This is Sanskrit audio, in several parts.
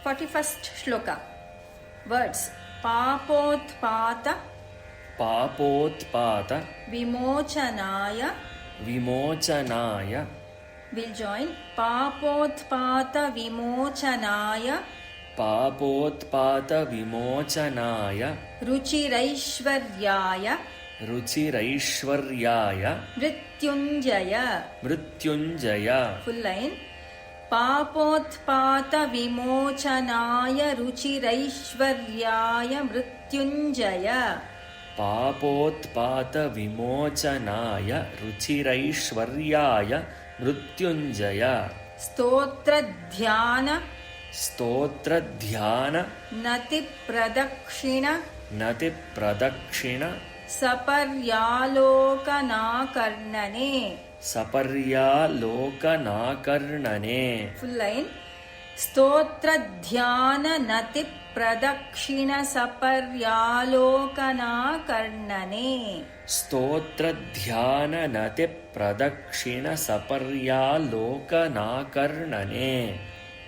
41st shloka. Words. Papotpata. Papotpata. Vimochanaya. Vimochanaya. We'll join. Papotpata Vimochanaya. Papotpata Vimochanaya. Ruchiraishwaryaya. Ruchiraishwaryaya. Mrityunjaya. Mrityunjaya. Full line. Papotpata Vimochanaya Ruchiraishwaryaya Mrityunjaya. Papotpata Vimochanaya Ruchiraishwaryaya Mrityunjaya. Stotradhyana. Stotradhyana. Nati pradakshina. Nati pradakshina. Saparyalokanaakarnane. Saparyalokanaakarnane. Full line. Stotradhyana nati pradakshina saparyalokanaakarnane. ಸ್ತೋತ್ರಧ್ಯಾನ ನತಿ ಪ್ರದಕ್ಷಿಣ ಸಪರ್ಯಾಲೋಕನಾಕರ್ಣನೆ.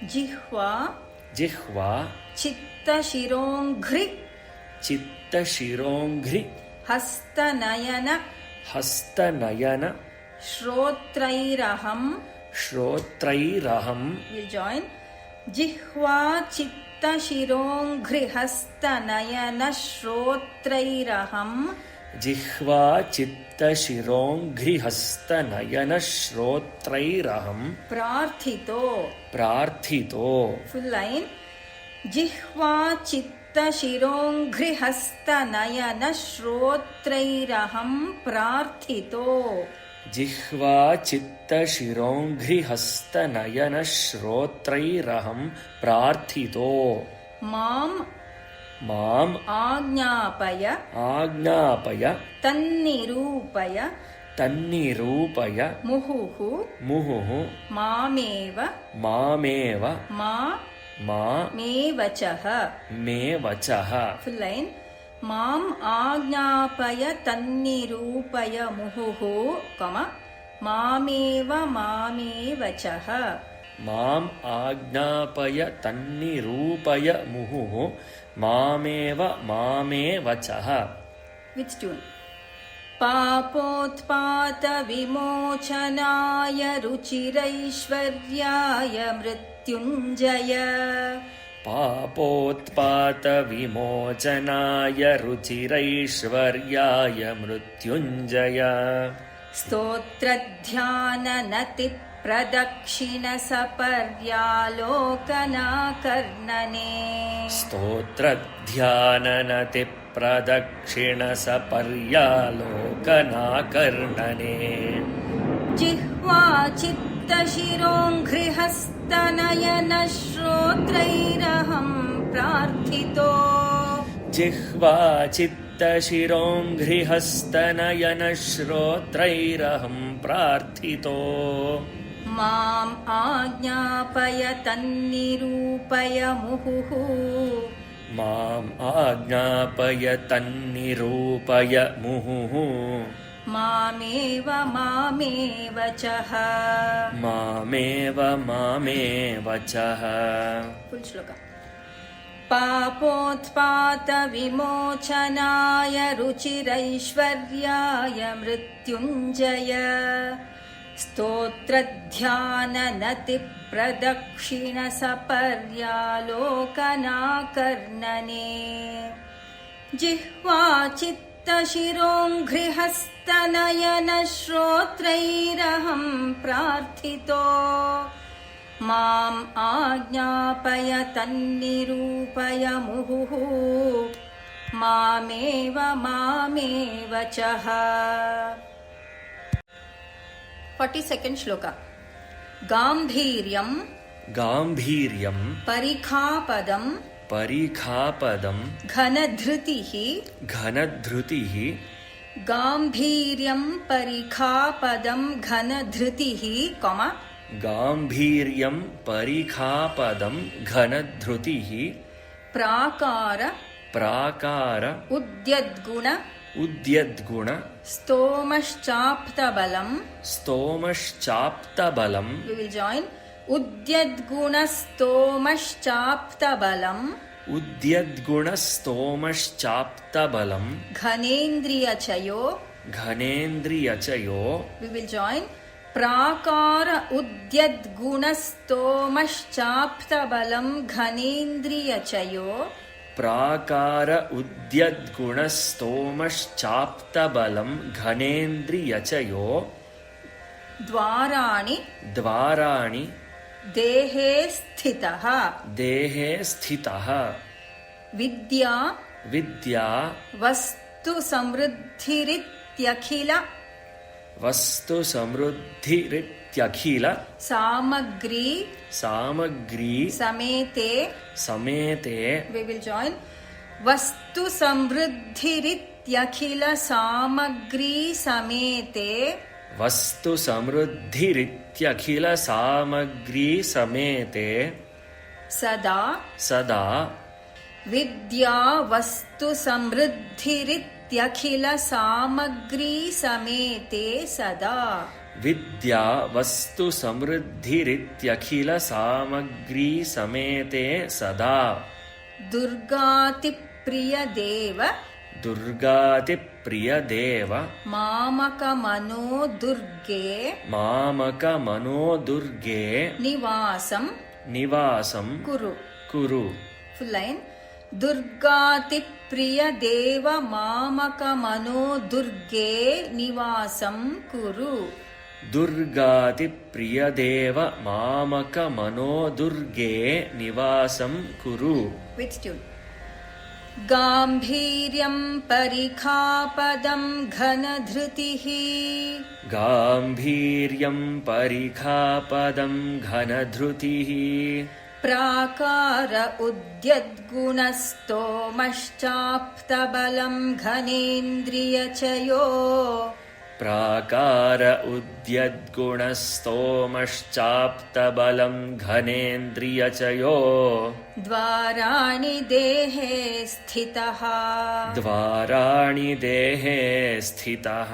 ಜಿಹ್ವಾ. ಜಿಹ್ವಾ. ಚಿತ್ತಶಿರೋಂಘ್ರಿ. ಚಿತ್ತಶಿರೋಂಘ್ರಿ. ಹಸ್ತನಯನ. ಹಸ್ತನಯನ. ಶ್ರೋತ್ರೈರಹಂ. ಶ್ರೋತ್ರೈರಹಂ. We'll join. ಜಿಹ್ವಾ ಚಿತ್ತಶಿರೋಂಘ್ರಿ ಹಸ್ತನಯನ ಶ್ರೋತ್ರೈರಹಂ. ಜಿಹ್ವಾ ಚಿತ್ತಶಿರೋಂಘ್ರಿಹಸ್ತನಯನ ಶ್ರೋತ್ರೈರಹಂ. ಪ್ರಾರ್ಥಿತೋ. ಪ್ರಾರ್ಥಿತೋ. Full line. ಜಿಹ್ವಾ ಚಿತ್ತಶಿರೋಂಘ್ರಿ ಹಸ್ತನಯನ ಶ್ರೋತ್ರೈರಹಂ ಪ್ರಾರ್ಥಿತೋ. ಜಿಹ್ವಾ ಚಿತ್ತಶಿರೋಂಘ್ರಿಹಸ್ತನಯನ ಶ್ರೋತ್ರೈರಹಂ ಪ್ರಾರ್ಥಿತೋ. ಮಾಂ. ಮಾಂ. ಆಜ್ಞಾಪಯ. ಆಜ್ಞಾಪಯ. ತನ್ನಿರೂಪಯ. ತನ್ನಿರೂಪಯ. ಮುಹುಃ. ಮುಹುಃ. ಮಾಮೇವ. ಮಾಮೇವ. ಮಾ. ಮಾ. ಮೇ ವಚಃ. ಮೇ ವಚಃ. Full line. ಮಾಂ ಆಜ್ಞಾಪಯ ತನ್ನಿರೂಪಯ ಮುಹುಃ, ಮಾಮೇವ ಮಾಮೇ ವಚಃ. ಮಾಂ ಆಜ್ಞಾಪಯ ತನ್ನಿರೂಪಯ ಮುಹುಃ, ಮಾಮೇವ ಮಾಮೇ ವಚಃ. With tune. ಪಾಪೋತ್ಪಾತ ವಿಮೋಚನಾಯ ರುಚಿರೈಶ್ವರ್ಯಾಯ ಮೃತ್ಯುಂಜಯ. ಪಾಪೋತ್ಪಾತ ವಿಮೋಚನಾಯ ರುಚಿರೈಶ್ವರ್ಯಾಯ ಮೃತ್ಯುಂಜಯ. ಸ್ತೋತ್ರಧ್ಯಾನ ನತಿ ಪ್ರದಕ್ಷಿಣ ಸಪರ್ಯಾಲೋಕನಾಕರ್ಣನೆ. ಸ್ತೋತ್ರಧ್ಯಾನ ನತಿ ಪ್ರದಕ್ಷಿಣ ಸಪರ್ಯಾಲೋಕನಾಕರ್ಣನೆ. ಜಿಹ್ವಾ ಚಿತ್ತಶಿರೋಂಘ್ರಿಹಸ್ತನಯನ ಶ್ರೋತ್ರೈರಹಂ ಪ್ರಾರ್ಥಿತೋ. ಜಿಹ್ವಾ ಚಿತ್ತಶಿರೋಂಘ್ರಿಹಸ್ತನಯನ ಶ್ರೋತ್ರೈರಹಂ ಪ್ರಾರ್ಥಿತೋ. ಮಾಂ ಆಜ್ಞಾಪಯ ತನ್ನಿರೂಪಯ ಮುಹುಃ. ಮಾಂ ಆಜ್ಞಾಪಯ ತನ್ನಿರೂಪಯ ಮುಹುಃ. ಮಾಮೇವ ಮಾಮೇ ವಚಃ. ಮಾಮೇವ ಮಾಮೇ ವಚಃ. ಫುಲ್ ಶ್ಲೋಕ. ಪಾಪೋತ್ಪಾತ ವಿಮೋಚನಾಯ ರುಚಿರೈಶ್ವರ್ಯಾಯ ಮೃತ್ಯುಂಜಯ. ಸ್ತೋತ್ರಧ್ಯಾನ ನತಿ ಪ್ರದಕ್ಷಿಣ ಸಪರ್ಯಾಲೋಕನಾಕರ್ಣನೆ. ಜಿಹ್ವಾ ಚಿತ್ತಶಿರೋಂಘ್ರಿಹಸ್ತನಯನ ಶ್ರೋತ್ರೈರಹಂ ಪ್ರಾರ್ಥಿತೋ. ಮಾಂ ಆಜ್ಞಾಪಯ ತನ್ನಿರೂಪಯ ಮುಹುಃ, ಮಾಮೇವ ಮಾಮೇ ವಚಃ. 42nd ಶ್ಲೋಕ. ಗಾಂಭೀರ್ಯಂ. ಗಾಂಭೀರ್ಯಂ. ಪರಿಖಾಪದಂ. ಪರಿಖಾಪದಂ. ಘನಧೃತಿಃ. ಘನಧೃತಿಃ. ಗಾಂಭೀರ್ಯಂ ಪರಿಖಾಪದಂ ಘನಧೃತಿಃ, ಗಾಂಭೀರ್ಯಂ ಪರಿಖಾಪದಂ ಘನಧೃತಿಃ. ಪ್ರಾಕಾರ. ಪ್ರಾಕಾರ. ಉದ್ಯದ್ಗುಣ. ಉದ್ಯದ್ಗುಣ. ಸ್ತೋಮಶ್ಚಾಪ್ತಬಲಂ. ಸ್ತೋಮಶ್ಚಾಪ್ತಬಲಂ. We will join. उद्यद्गुणस्तोमश्चाप्तबलम् उद्यद्गुणस्तोमश्चाप्तबलम् घनेन्द्रियचयो. घनेन्द्रियचयो. We will join. प्राकार उद्यद्गुणस्तोमश्चाप्तबलम् घनेन्द्रियचयो. प्राकार उद्यद्गुणस्तोमश्चाप्तबलम् घनेन्द्रियचयो. द्वाराणि द्वाराणि देहे स्थितः. देहे स्थितः. विद्या विद्या वस्तु समृद्धिरित्यखिल वस्तु समृद्धिरित्यखिल सामग्री सामग्री समेते. समेते. We will join. वस्तु समृद्धिरित्यखिल सामग्री समेते. वस्तु समृद्धिरित्यखिल सामग्री समेते. सदा सदा. विद्या वस्तु समृद्धिरित्यखिल सामग्री समेते सदा. विद्या वस्तु समृद्धिरित्यखिल सामग्री समेते सदा. दुर्गातिप्रियदेव दुर्गातिप्रियदेव मामकमनो दुर्गे मामकमनोदुर्गे निवासं निवासं कुरु. कुरु. Full line. दुर्गातिप्रियदेव मामकमनो दुर्गे निवासं कुरु. दुर्गातिप्रियदेव मामकमनोदुर्गे निवासं कुरु. With tune. गाम्भीर्यं परिखापदं घनधृतिः. गाम्भीर्यं परिखापदं घनधृतिः. प्राकार उद्यद्गुणस्तोमश्चाप्तबलं घनेन्द्रियचयो. प्राकार उद्यद्गुणस्तोमश्चाप्तबलं घनेन्द्रियचयो. द्वाराणि देहे स्थितः. द्वाराणि देहे स्थितः.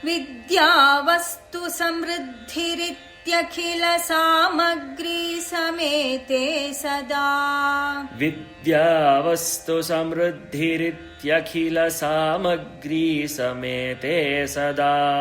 विद्या वस्तु समृद्धिरित्यखिल सामग्री समेते सदा. विद्या वस्तु समृद्धिरित्यखिल सामग्री समेते सदा.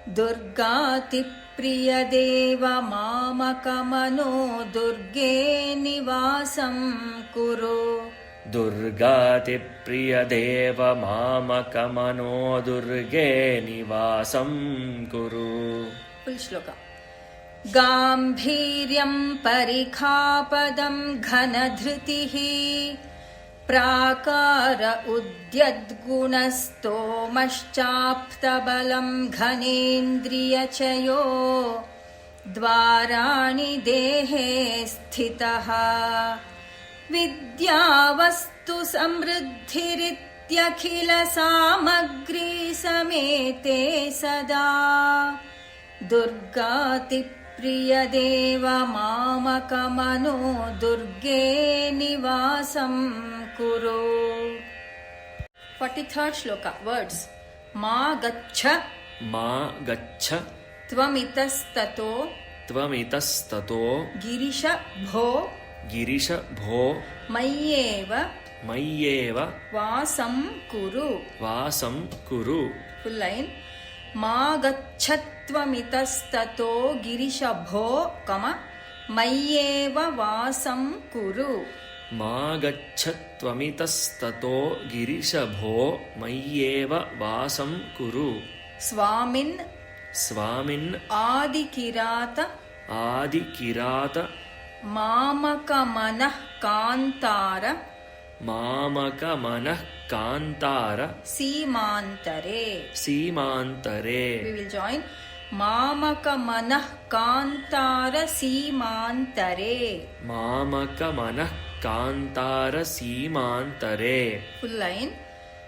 दुर्गातिप्रियदेव मामकमनो दुर्गे निवासं कुरु. दुर्गातिप्रियदेव मामकमनो दुर्गे निवासं कुरु. फुल श्लोक. गाम्भीर्यं परिखापदं घनधृतिः. प्राकार उद्यद्गुणस्तोमश्चाप्तबलं घनेन्द्रियचयो. द्वाराणि देहे स्थितः. विद्या वस्तु समृद्धिरित्यखिल सामग्री समेते सदा. दुर्गातिप्रियदेव मामकमनो दुर्गे निवासं कुरु. 43rd श्लोक. Words. मा गच्छ मा गच्छ त्वमितस्ततो त्वमितस्ततो गिरिश भो गिरिश भो मय्येव मय्येव वासं कुरु. वासं कुरु. Full line. मा गच्छत्वमितस्ततो गिरिशभो मय्येव वासं कुरु. मा गच्छत्वमितस्ततो गिरिशभो मय्येव वासं कुरु. स्वामिन् स्वामिन् आदिकिरात आदिकिरात मामकमनः Kantara मामकमनः Kantara सीमान्तरे. सीमान्तरे. We will join. मामकमनः Kantara सीमान्तरे. मामकमनः Kantara सीमान्तरे. Full line.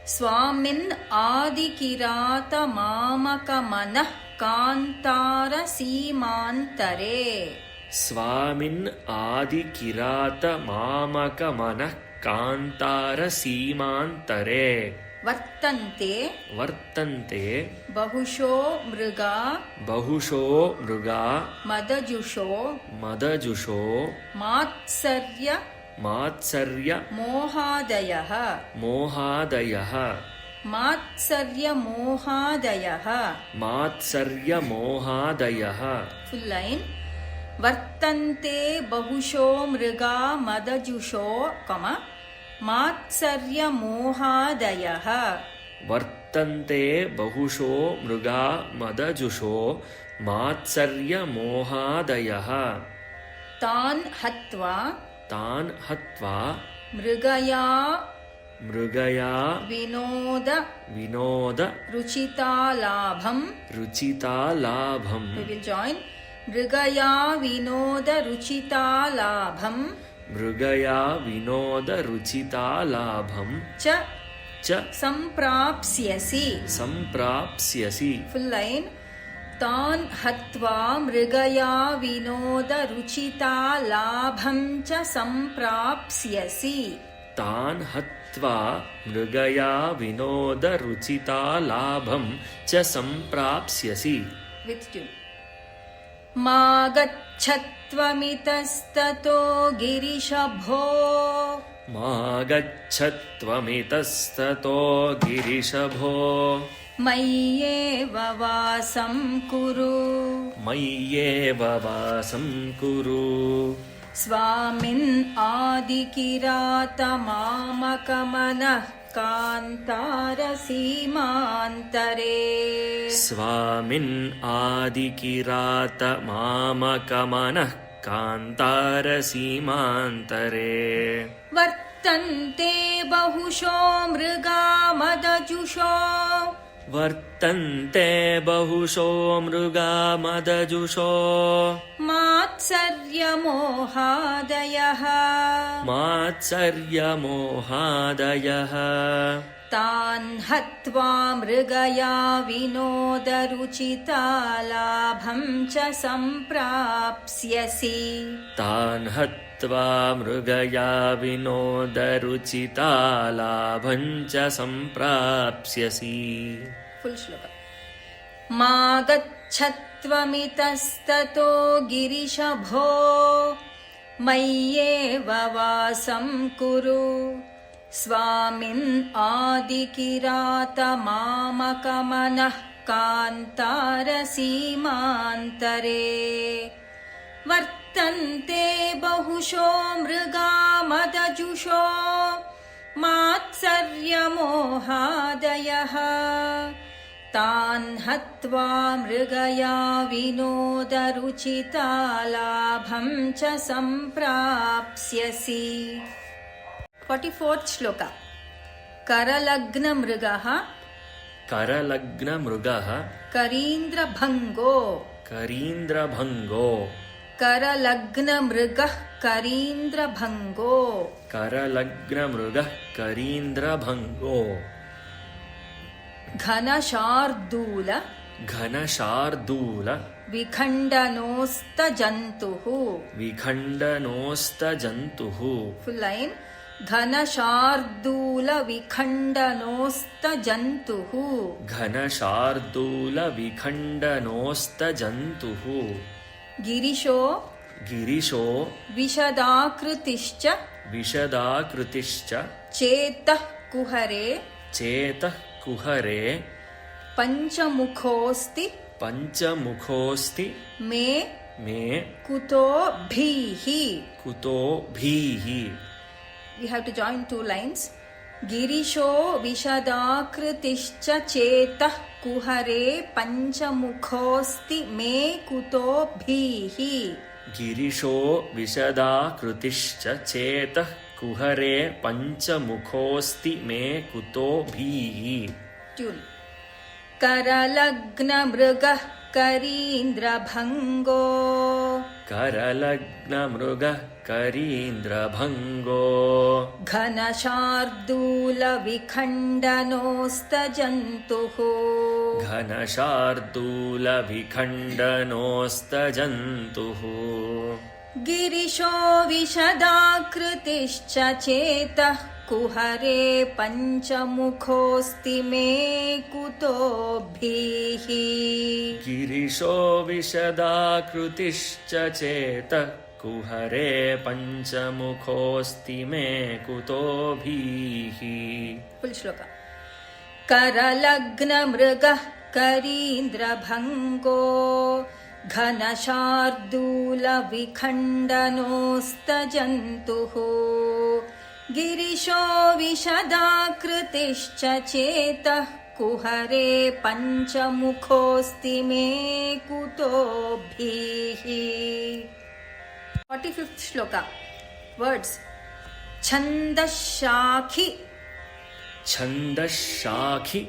स्वामिन् आदिकिरात मामकमनः कान्तार सीमान्तरे. स्वामिन् आदिकिरात मामकमनः कान्तार सीमान्तरे. ವರ್ತಂತೆ ವರ್ತಂತೆ ಬಹುಶೋ ಮೃಗಾ ಬಹುಶೋ ಮೃಗಾ ಮದಜುಷೋ ಮದಜುಷೋ ಮಾತ್ಸರ್ಯ ಮಾತ್ಸರ್ಯ ಮೋಹಾದಯಃ ಮೋಹಾದಯಃ ಮಾತ್ಸರ್ಯ ಮೋಹಾದಯಃ ಮಾತ್ಸರ್ಯ ಮೋಹಾದಯಃ ಫುಲ್ ಲೈನ್ ವರ್ತಂತೆ ಬಹುಶೋ ಮೃಗಾ ಮದಜುಷೋ ಕಮ ಮಾತ್ಸರ್ಯ ಮೋಹಾದಯಃ ವರ್ತಂತೆ ಬಹುಶೋ ಮೃಗಾ ಮದಜುಷೋ ಮಾತ್ಸರ್ಯ ಮೋಹಾದಯಃ ತಾನ್ ಹತ್ವಾ ತಾನ್ ಹತ್ವಾ ಮೃಗಯಾ ಮೃಗಯಾ ವಿನೋದ ವಿನೋದ ರುಚಿತಾಲಾಭಂ ರುಚಿತಾಲಾಭಂ we will join ಮೃಗಯಾ ವಿನೋದ ರುಚಿತಾಲಾಭಂ ಮೃಗಯಾ ವಿನೋದ ರುಚಿತಾಲಾಭಂ ಚ ಚ ಸಂಪ್ರಾಪ್ಸ್ಯಸಿ ಸಂಪ್ರಾಪ್ಸ್ಯಸಿ ಫುಲ್ ಲೈನ್ ತಾನ್ ಹತ್ವಾ ಮೃಗಯಾ ವಿನೋದ ರುಚಿತಾಲಾಭಂ ಚ ಸಂಪ್ರಾಪ್ಸ್ಯಸಿ ತಾನ್ ಹತ್ವಾ ಮೃಗಯಾ ವಿನೋದ ರುಚಿತಾಲಾಭಂ ಚ ಸಂಪ್ರಾಪ್ಸ್ಯಸಿ ವಿತ್ ಟ್ಯೂನ್ ಮಾ ಗಚ್ಚತ್ವಮಿತಸ್ತತೋ ಗಿರಿಶಭೋ ಮಾ ಗಚ್ಚತ್ವಮಿತಸ್ತತೋ ಗಿರಿಶಭೋ ಮಯ್ಯೇವ ವಾಸಂ ಕುರು ಮಯ್ಯೇವ ವಾಸಂ ಕುರು ಸ್ವಾಮಿನ್ ಆದಿಕಿರಾತ ಮಾಮಕಮನಃ ಕಾಂತಾರ ಸೀಮಾಂತರೇ ಸ್ವಾಮಿನ್ ಆದಿಕಿರಾತ ಮಾಮಕಮನಃ ಕಾಂತಾರ ಸೀಮಾಂತರೇ ವರ್ತಂತೆ ಬಹುಶೋ ಮೃಗಾ ಮದಜುಷೋ ವರ್ತಂತೆ ಬಹುಶೋ ಮೃಗಾ ಮದಜುಷೋ ಮಾತ್ಸರ್ಯ ಮೋಹಾದಯಃ ಮಾತ್ಸರ್ಯ ಮೋಹಾದಯಃ ತಾನ್ ಹತ್ವಾ ಮೃಗಯಾ ವಿನೋದ ರುಚಿತಾಲಾಭಂ ಚ ಸಂಪ್ರಾಪ್ಸ್ಯಸಿ ತಾನ್ ಹತ್ವಾ ಮೃಗಯಾ ವಿನೋದ ರುಚಿತಾಲಾಭಂ ಚ ಸಂಪ್ರಾಪ್ಸ್ಯಸಿ ಫುಲ್ ಶ್ಲೋಕ ಮಾ ಗಚ್ಚತ್ವಮಿತಸ್ತತೋ ಗಿರಿಶಭೋ ಮಯ್ಯೇವ ವಾಸಂ ಕುರು ಸ್ವಾಮಿನ್ ಆದಿಕಿರಾತ ಮಾಮಕಮನಃ ಕಾಂತಾರ ಸೀಮಾಂತರೇ ವರ್ತಂತೆ ಬಹುಶೋ ಮೃಗಾ ಮದಜುಷೋ ಮಾತ್ಸರ್ಯ ಮೋಹಾದಯಃ ತಾನ್ ಹತ್ವಾ ಮೃಗಯಾ ವಿನೋದ ರುಚಿತಾಲಾಭಂ ಚ ಸಂಪ್ರಾಪ್ಸ್ಯಸಿ 44th ಶ್ಲೋಕ ಕರಲಗ್ನ ಮೃಗಃ ಕರಲಗ್ನ ಮೃಗಃ ಕರೀಂದ್ರಭಂಗೋ ಕರೀಂದ್ರಭಂಗೋ ಕರಲಗ್ನ ಮೃಗಃ ಕರೀಂದ್ರಭಂಗೋ ಕರಲಗ್ನ ಮೃಗಃ ಕರೀಂದ್ರಭಂಗೋ ಘನಶಾರ್ದೂಲ ಘನಶಾರ್ದೂಲ ವಿಖಂಡನೋಸ್ತಜಂತುಃ ವಿಖಂಡನೋಸ್ತಜಂತುಃ ಫುಲ್ ಲೈನ್ ಘನಶಾರ್ದೂಲ ವಿಖಂಡನೋಸ್ತಜಂತುಃ ಘನಶಾರ್ದೂಲ ವಿಖಂಡನೋಸ್ತಜಂತುಃ ಗಿರಿಶೋ ಗಿರಿಶೋ ವಿಶದಾಕೃತಿಶ್ಚ ವಿಶದಾಕೃತಿಶ್ಚ ಚೇತಃ ಕುಹರೆ ಚೇತಃ ಕುಹರೆ ಪಂಚಮುಖೋಸ್ತಿ ಪಂಚಮುಖೋಸ್ತಿ ಮೇ ಮೇ ಕುತೋ ಭೀಹಿ ಕುತೋ ಭೀಹಿ we have to join two lines ಗಿರಿಶೋ ವಿಶದಾಕೃತಿಶ್ಚ ಚೇತಃ ಕುಹರೆ ಪಂಚಮುಖೋಸ್ತಿ ಮೇ ಕುತೋ ಭೀಹಿ ಗಿರಿಶೋ ವಿಶದಾಕೃತಿಶ್ಚ ಚೇತಃ ಕುಹರೆ ಪಂಚಮುಖೋಸ್ತಿ ಮೇ ಕುತೋ ಭೀಹಿ ಟ್ಯೂನ್ ಕರಲಗ್ನ ಮೃಗಃ ಕರೀಂದ್ರಭಂಗೋ ಕರಲಗ್ನ ಮೃಗಃ ಕರೀಂದ್ರಭಂಗೋ ಘನಶಾರ್ದೂಲ ವಿಖಂಡನೋಸ್ತಜಂತುಃ ಘನಶಾರ್ದೂಲ ವಿಖಂಡನೋಸ್ತಜಂತುಃ ಗಿರಿಶೋ ವಿಶದಾಕೃತಿಶ್ಚ ಚೇತಃ कुहरे पञ्चमुखोऽस्ति मे कुतोभिः गिरिशो विशदाकृतिश्च चेतः कुहरे पञ्चमुखोऽस्ति मे कुतोभिः फुल् श्लोक करलग्नमृगः करीन्द्रभङ्गो घनशार्दूलविखण्डनोऽस्तजन्तुः गिरिशो विशदाकृतिश्च चेतः कुहरे पञ्चमुखोऽस्ति मे कुतोभिः 45th श्लोका वर्ड्स् छन्दश्शाखि छन्दश्शाखि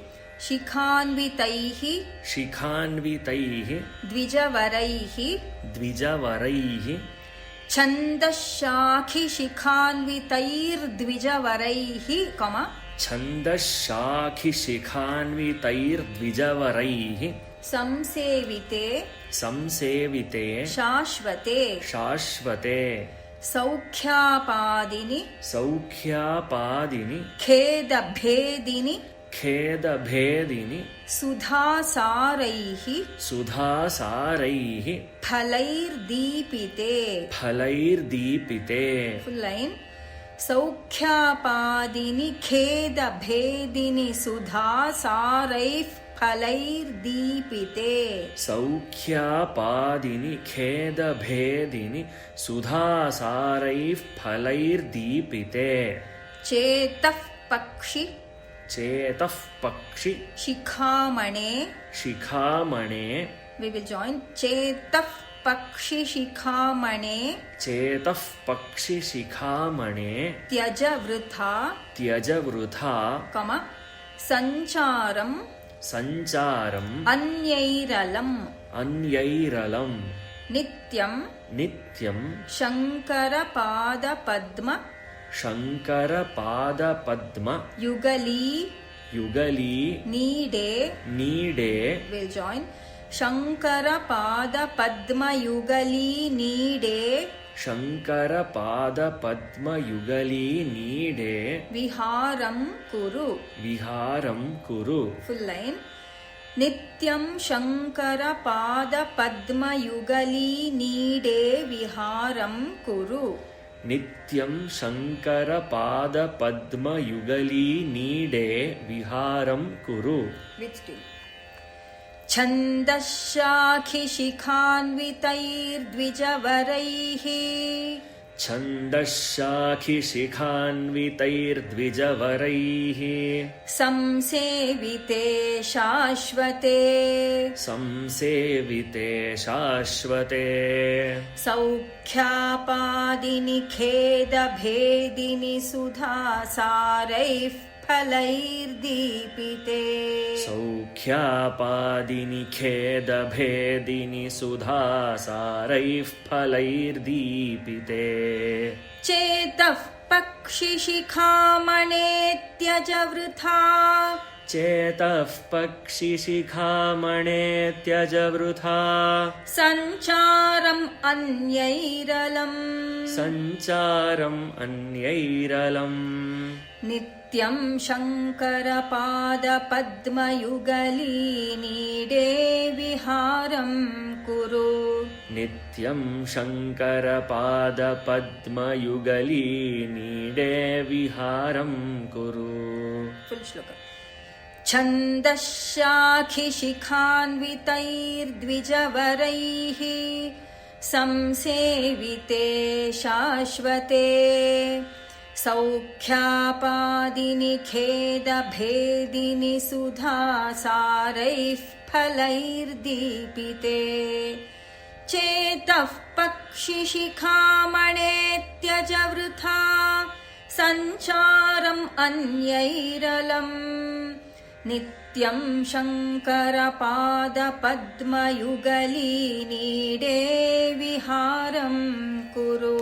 शिखान्वितैः शिखान्वितैः द्विजवरैः द्विजवरैः छन्दश्शाखि शिखान्वितैर्द्विजवरैः कमा छन्दश्शाखि शिखान्वितैर्द्विजवरैः संसेविते संसेविते शाश्वते शाश्वते सौख्यापादिनि सौख्यापादिनि खेदभेदिनि खेदभेदिनि सुधासारैः सुधासारैः फलैर्दीपिते फलैर्दीपिते फुल् लैन् सौख्यापादिनि खेदभेदिनि सुधासारैः फलैर्दीपिते सौख्यापादिनि खेदभेदिनि सुधासारैः फलैर्दीपिते चेतः पक्षि चेतः पक्षि शिखामणे शिखामणे we will join चेतः पक्षि शिखामणे चेतः पक्षि शिखामणे त्यज वृथा त्यज वृथा कम सञ्चारम् सञ्चारम् अन्यैरलम् अन्यैरलम् नित्यं नित्यं शङ्करपादपद्म शङ्करपादपद्म युगली युगली नीडे नीडे will join शङ्करपादपद्मयुगली नीडे शङ्करपादपद्मयुगली नीडे विहारं कुरु विहारं कुरु फुल् लैन् नित्यं शङ्करपादपद्मयुगली नीडे विहारं कुरु नित्यं शङ्करपादपद्मयुगली नीडे विहारं कुरु छन्दश्शाखि शिखान्वितैर्द्विजवरैः छन्दश्शाखि शिखान्वितैर्द्विजवरैः संसेविते शाश्वते संसेविते शाश्वते सौख्यापादिनि खेदभेदिनि सुधासारैः फलैर्दीपिते सौख्यापादिनि खेदभेदिनि सुधासारैः फलैर्दीपिते चेतः पक्षिशिखामणे त्यज वृथा चेतः पक्षिशिखामणे त्यज वृथा सञ्चारम् अन्यैरलम् सञ्चारम् अन्यैरलम् नित्यं शङ्करपादपद्मयुगली नीडे विहारं कुरु नित्यं शङ्करपादपद्मयुगली नीडे विहारं कुरु फुल् श्लोक छन्दश्शाखि शिखान्वितैर्द्विजवरैः संसेविते शाश्वते सौख्यापादिनि खेदभेदिनि सुधासारैः फलैर्दीपिते चेतः पक्षिशिखामणे त्यज वृथा सञ्चारम् अन्यैरलम् नित्यं शङ्करपादपद्मयुगली नीडे विहारं कुरु